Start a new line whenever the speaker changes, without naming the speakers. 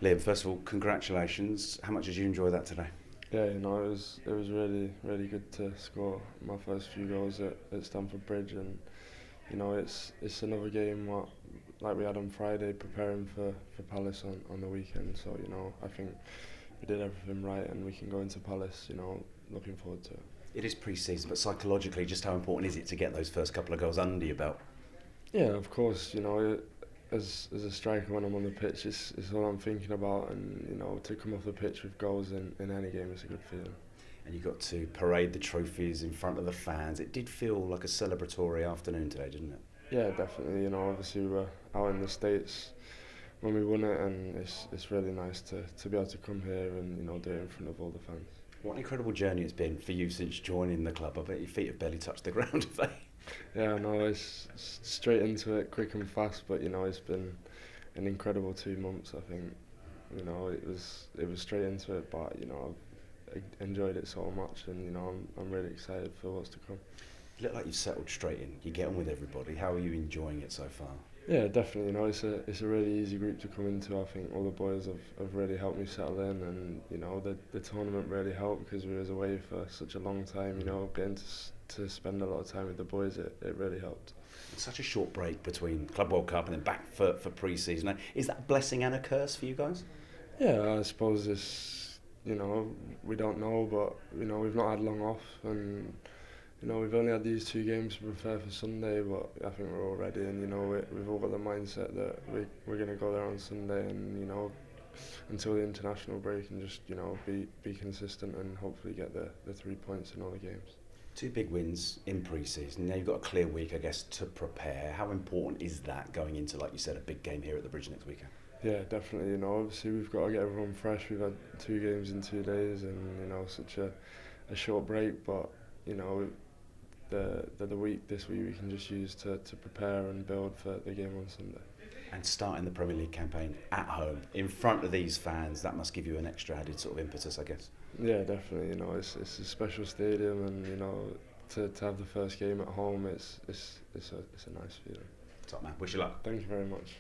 Liam, first of all, congratulations. How much did you enjoy that today?
Yeah, it was really good to score my first few goals at Stamford Bridge, and it's another game like we had on Friday, preparing for Palace on the weekend. So I think we did everything right, and we can go into Palace. Looking forward to it.
It is pre-season, but psychologically, just how important is it to get those first couple of goals under your belt?
Yeah, of course. As a striker, when I'm on the pitch, it's all I'm thinking about, and to come off the pitch with goals in any game is a good feeling.
And you got to parade the trophies in front of the fans. It did feel like a celebratory afternoon today, didn't it?
Yeah, definitely. Obviously we were out in the States when we won it, and it's really nice to be able to come here and do it in front of all the fans.
What an incredible journey it's been for you since joining the club. I bet your feet have barely touched the ground, have they?
Yeah, no, it's straight into it, quick and fast. But it's been an incredible 2 months. I think it was straight into it, but I've enjoyed it so much, and I'm really excited for what's to come.
You look like you've settled straight in. You get on with everybody. How are you enjoying it so far?
Yeah, definitely. It's a really easy group to come into. I think all the boys have really helped me settle in, and the tournament really helped because we was away for such a long time. Getting to spend a lot of time with the boys, it really helped.
It's such a short break between Club World Cup and then back for pre-season. Is that a blessing and a curse for you guys?
Yeah, I suppose it's we don't know, but we've not had long off, and we've only had these 2 games to prepare for Sunday, but I think we're all ready, and we've all got the mindset that we're going to go there on Sunday, and until the international break, and just be consistent and hopefully get the 3 points in all the games.
2 big wins in pre-season. Now you've got a clear week, I guess, to prepare. How important is that going into, like you said, a big game here at the Bridge next weekend?
Yeah, definitely. Obviously we've got to get everyone fresh. We've had 2 games in 2 days, and such a short break, but the week this week we can just use to prepare and build for the game on Sunday.
And starting the Premier League campaign at home in front of these fans, that must give you an extra added sort of impetus, I guess.
Yeah, definitely. It's a special stadium, and to have the first game at home, it's a nice feeling.
Top man, wish you luck.
Thank you very much.